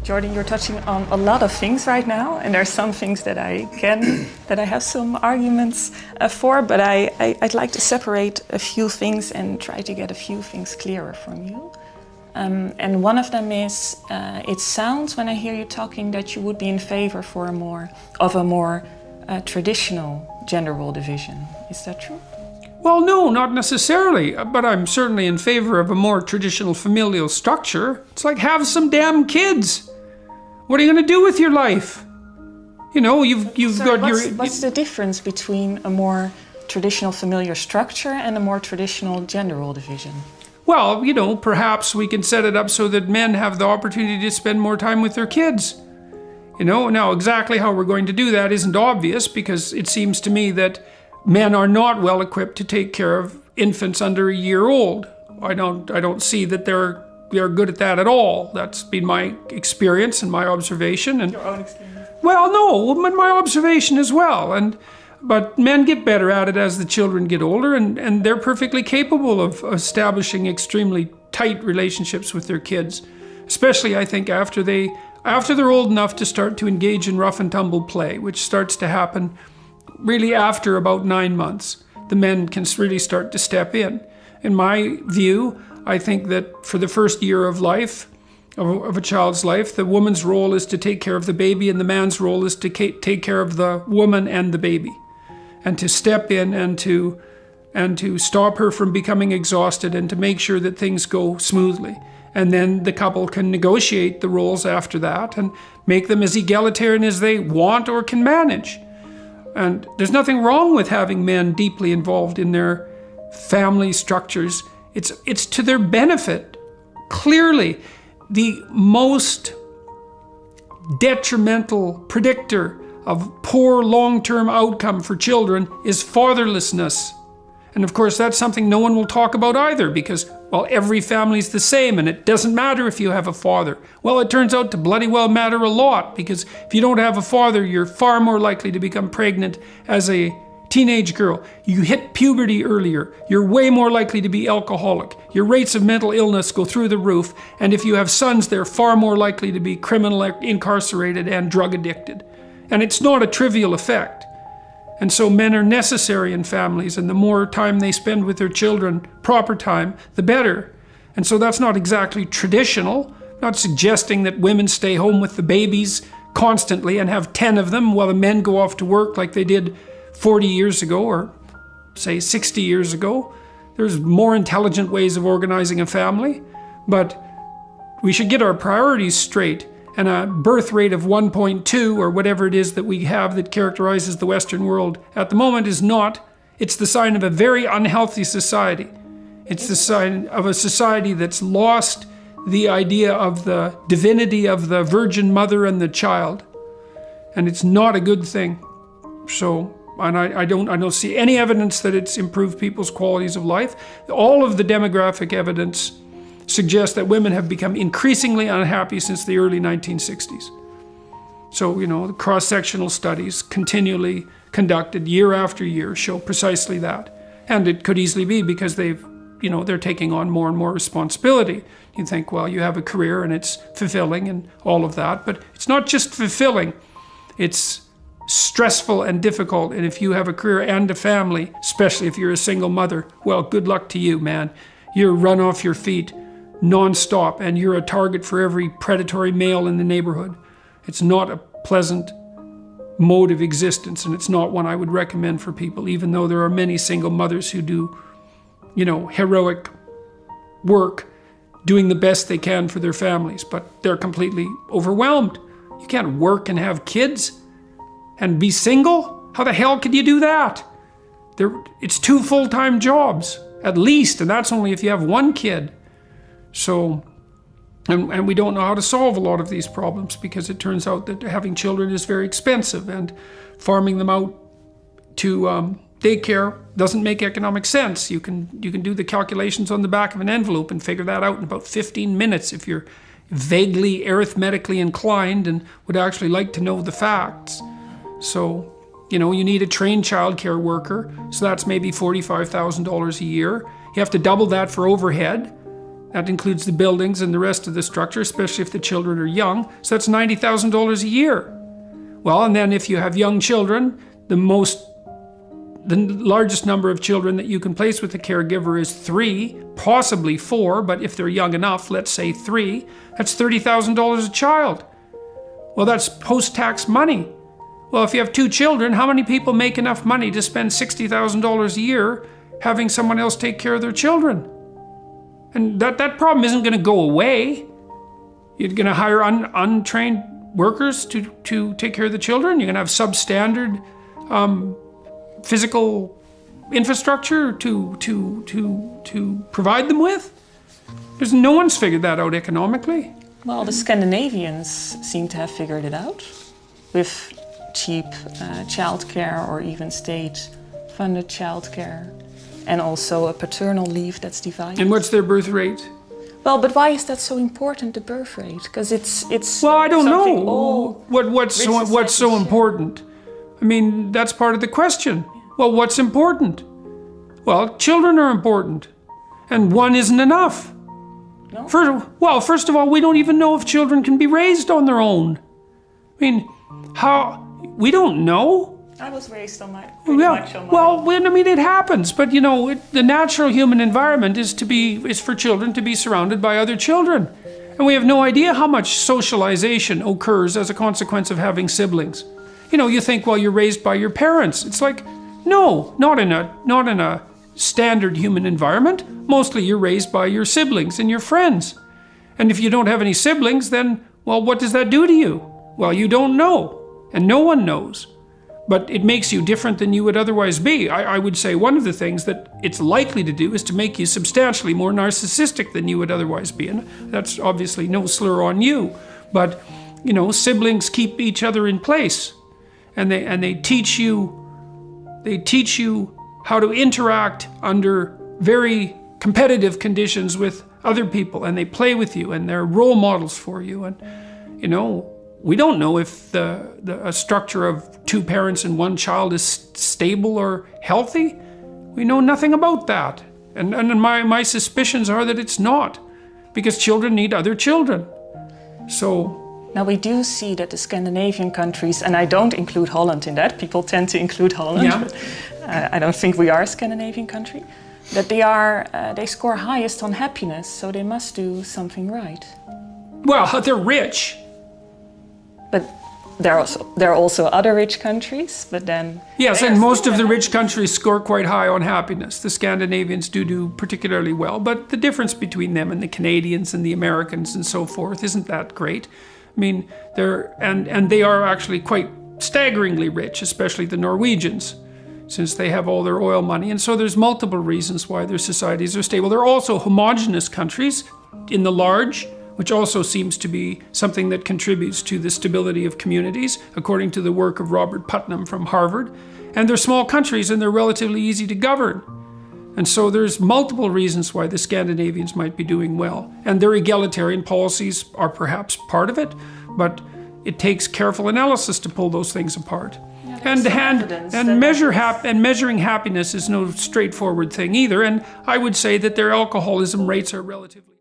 Jordan, you're touching on a lot of things right now, and there are some things that I have some arguments for, but I'd like to separate a few things and try to get a few things clearer from you. And one of them is, it sounds when I hear you talking that you would be in favor for a more traditional gender role division. Is that true? Well, no, not necessarily, but I'm certainly in favor of a more traditional familial structure. It's like, have some damn kids. What are you going to do with your life? You know, you've got your... What's the difference between a more traditional familiar structure and a more traditional gender role division? Well, you know, perhaps we can set it up so that men have the opportunity to spend more time with their kids. You know, now exactly how we're going to do that isn't obvious, because it seems to me that men are not well equipped to take care of infants under a year old. I don't see that they're good at that at all. That's been my experience and my observation. And your own experience? Well, no, my observation as well. But men get better at it as the children get older, and they're perfectly capable of establishing extremely tight relationships with their kids, especially I think after they're old enough to start to engage in rough and tumble play, which starts to happen really after about 9 months. The men can really start to step in. In my view, I think that for the first year of life, of a child's life, the woman's role is to take care of the baby, and the man's role is to take care of the woman and the baby, and to step in and to stop her from becoming exhausted, and to make sure that things go smoothly. And then the couple can negotiate the roles after that and make them as egalitarian as they want or can manage. And there's nothing wrong with having men deeply involved in their family structures. It's to their benefit. Clearly, the most detrimental predictor of poor long-term outcome for children is fatherlessness. And of course, that's something no one will talk about either, because, well, every family's the same and it doesn't matter if you have a father. Well, it turns out to bloody well matter a lot, because if you don't have a father, you're far more likely to become pregnant as a teenage girl. You hit puberty earlier. You're way more likely to be alcoholic. Your rates of mental illness go through the roof. And if you have sons, they're far more likely to be criminal, incarcerated, and drug addicted. And it's not a trivial effect. And so men are necessary in families, and the more time they spend with their children, proper time, the better. And so that's not exactly traditional. I'm not suggesting that women stay home with the babies constantly and have 10 of them while the men go off to work like they did 40 years ago, or say 60 years ago. There's more intelligent ways of organizing a family, but we should get our priorities straight. And a birth rate of 1.2 or whatever it is that we have that characterizes the Western world at the moment is not. It's the sign of a very unhealthy society. It's the sign of a society that's lost the idea of the divinity of the Virgin Mother and the child. And it's not a good thing. So, and I don't see any evidence that it's improved people's qualities of life. All of the demographic evidence suggests that women have become increasingly unhappy since the early 1960s. So, you know, the cross-sectional studies continually conducted year after year show precisely that. And it could easily be because they're taking on more and more responsibility. You think, well, you have a career and it's fulfilling and all of that, but it's not just fulfilling, it's stressful and difficult. And if you have a career and a family, especially if you're a single mother, well, good luck to you, man. You're run off your feet non-stop, and you're a target for every predatory male in the neighborhood. It's not a pleasant mode of existence, and it's not one I would recommend for people, even though there are many single mothers who do, you know, heroic work, doing the best they can for their families, but they're completely overwhelmed. You can't work and have kids and be single? How the hell could you do that? It's 2 full-time jobs, at least, and that's only if you have 1 kid. So, and we don't know how to solve a lot of these problems, because it turns out that having children is very expensive, and farming them out to daycare doesn't make economic sense. You can do the calculations on the back of an envelope and figure that out in about 15 minutes if you're vaguely arithmetically inclined and would actually like to know the facts. So, you know, you need a trained childcare worker, so that's maybe $45,000 a year. You have to double that for overhead. That includes the buildings and the rest of the structure, especially if the children are young. So that's $90,000 a year. Well, and then if you have young children, the largest number of children that you can place with a caregiver is 3, possibly 4, but if they're young enough, let's say 3, that's $30,000 a child. Well, that's post-tax money. Well, if you have 2 children, how many people make enough money to spend $60,000 a year having someone else take care of their children? And that problem isn't going to go away. You're going to hire untrained workers to take care of the children. You're going to have substandard physical infrastructure to provide them with. No one's figured that out economically. Well, the Scandinavians seem to have figured it out with cheap childcare or even state-funded childcare, and also a paternal leave that's divided. And what's their birth rate? Well, but why is that so important, the birth rate? Because it's. Well, I don't know. What's so important? I mean, that's part of the question. Well, what's important? Well, children are important, and one isn't enough. No? First of all, we don't even know if children can be raised on their own. I mean, how? We don't know. I was raised on my. It happens, but the natural human environment is for children to be surrounded by other children, and we have no idea how much socialization occurs as a consequence of having siblings. You think, well, you're raised by your parents. It's like, no, not in a standard human environment. Mostly, you're raised by your siblings and your friends, and if you don't have any siblings, then what does that do to you? Well, you don't know, and no one knows. But it makes you different than you would otherwise be. I would say one of the things that it's likely to do is to make you substantially more narcissistic than you would otherwise be. And that's obviously no slur on you. But, siblings keep each other in place. And they teach you how to interact under very competitive conditions with other people. And they play with you, and they're role models for you. And, we don't know if a structure of 2 parents and 1 child is stable or healthy. We know nothing about that. And my suspicions are that it's not, because children need other children. So now we do see that the Scandinavian countries, and I don't include Holland in that, people tend to include Holland, yeah. But I don't think we are a Scandinavian country, that they score highest on happiness, so they must do something right. Well, they're rich. But there are also other rich countries, but then... Yes, and most of the rich countries score quite high on happiness. The Scandinavians do particularly well, but the difference between them and the Canadians and the Americans and so forth isn't that great. I mean, they are actually quite staggeringly rich, especially the Norwegians, since they have all their oil money. And so there's multiple reasons why their societies are stable. They're also homogenous countries in the large, which also seems to be something that contributes to the stability of communities, according to the work of Robert Putnam from Harvard. And they're small countries, and they're relatively easy to govern. And so there's multiple reasons why the Scandinavians might be doing well. And their egalitarian policies are perhaps part of it, but it takes careful analysis to pull those things apart. Yeah, and measuring happiness is no straightforward thing either. And I would say that their alcoholism rates are relatively